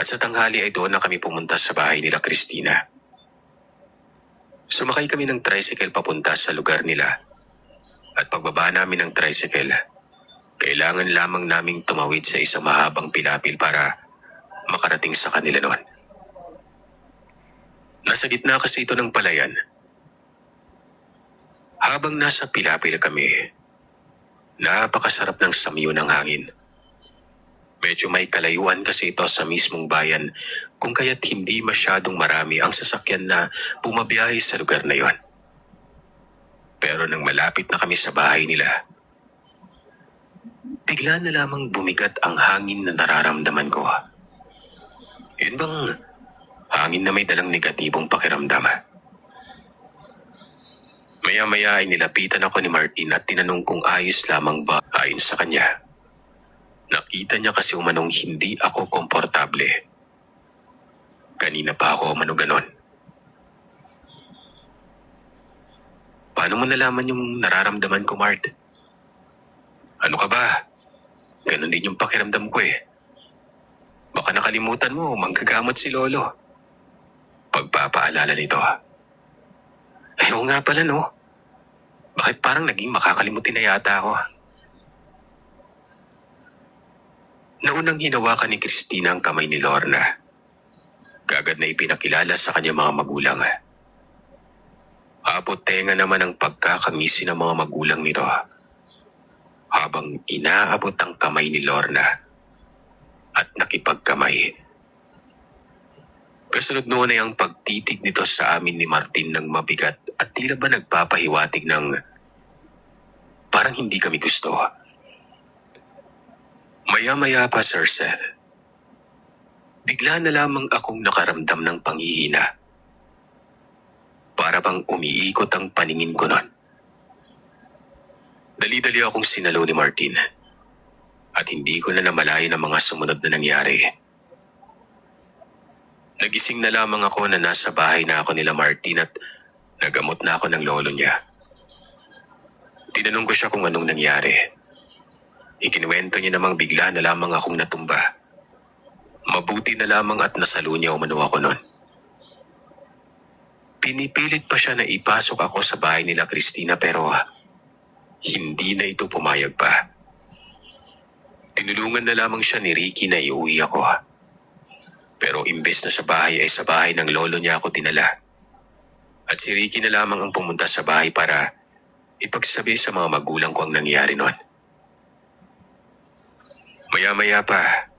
At sa tanghali ay doon na kami pumunta sa bahay nila Christina. Sumakay kami ng tricycle papunta sa lugar nila. At pagbaba namin ng tricycle, kailangan lamang naming tumawid sa isang mahabang pilapil para makarating sa kanila noon. Nasa gitna kasi ito ng palayan. Habang nasa pilapil kami, napakasarap ng samyo ng hangin. Medyo may kalayuan kasi ito sa mismong bayan kung kaya't hindi masyadong marami ang sasakyan na bumabiyahe sa lugar na yon. Pero nang malapit na kami sa bahay nila, bigla na lamang bumigat ang hangin na nararamdaman ko. Yun bang hangin na may dalang negatibong pakiramdam? Maya-maya ay nilapitan ako ni Martin at tinanong kung ayos lamang ba ayon sa kanya. Nakita niya kasi umanong hindi ako komportable. Kanina pa ako umano ganon. Paano mo nalaman yung nararamdaman ko, Mart? Ano ka ba? Ganon din yung pakiramdam ko eh. Baka nakalimutan mo, manggagamot si Lolo. Pagpapaalala nito. Ay, oo nga pala no. Bakit parang naging makakalimutin na yata ako? Naunang hinawakan ni Christina ang kamay ni Lorna. Kagad na ipinakilala sa kanya mga magulang. Abot-tenga naman ang pagkakangisi ng mga magulang nito. Habang inaabot ang kamay ni Lorna at nakipagkamay. Kasunod noon ay ang pagtitig nito sa amin ni Martin ng mabigat at tila ba nagpapahiwatig ng parang hindi kami gusto. Maya-maya pa, Sir Seth. Bigla na lamang akong nakaramdam ng panghihina. Para bang umiikot ang paningin ko nun. Dali-dali akong sinalo ni Martin. At hindi ko na namalayan ang mga sumunod na nangyari. Nagising na lamang ako na nasa bahay na ako nila Martin at nagamot na ako ng lolo niya. Tinanong ko siya kung anong nangyari. Ikinuwento niya namang bigla na lamang akong natumba. Mabuti na lamang at nasalo niya umano ako nun. Pinipilit pa siya na ipasok ako sa bahay nila Christina pero hindi na ito pumayag pa. Tinulungan na lamang siya ni Ricky na iuwi ako. Pero imbes na sa bahay ay sa bahay ng lolo niya ako dinala. At si Ricky na lamang ang pumunta sa bahay para ipagsabi sa mga magulang ko ang nangyari nun. Maya-maya pa,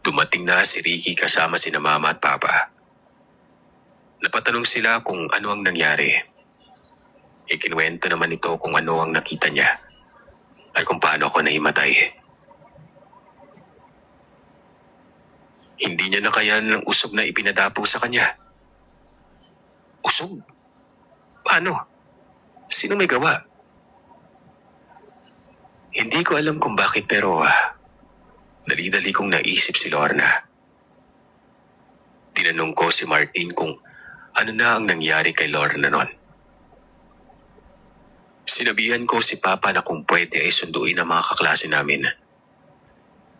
dumating na si Ricky kasama sina mama at papa. Napatanong sila kung ano ang nangyari. Ikinuwento naman ito kung ano ang nakita niya ay kung paano ako nahimatay. Hindi niya nakayanan ng usog na ipinadapo sa kanya. Usog? Paano? Sino may gawa? Hindi ko alam kung bakit pero dali-dali kong naisip si Lorna. Tinanong ko si Martin kung ano na ang nangyari kay Lorna nun. Sinabihan ko si Papa na kung pwede ay sunduin ang mga kaklase namin.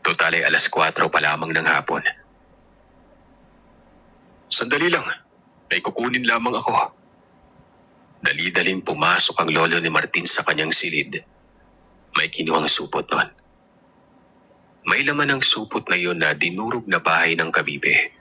Total ay 4:00 pa lamang ng hapon. Sandali lang, may kukunin lamang ako. Dali-daling pumasok ang lolo ni Martin sa kanyang silid. May kinuhang supot nun. May laman ang supot na yun na dinurog na bahay ng kabibe.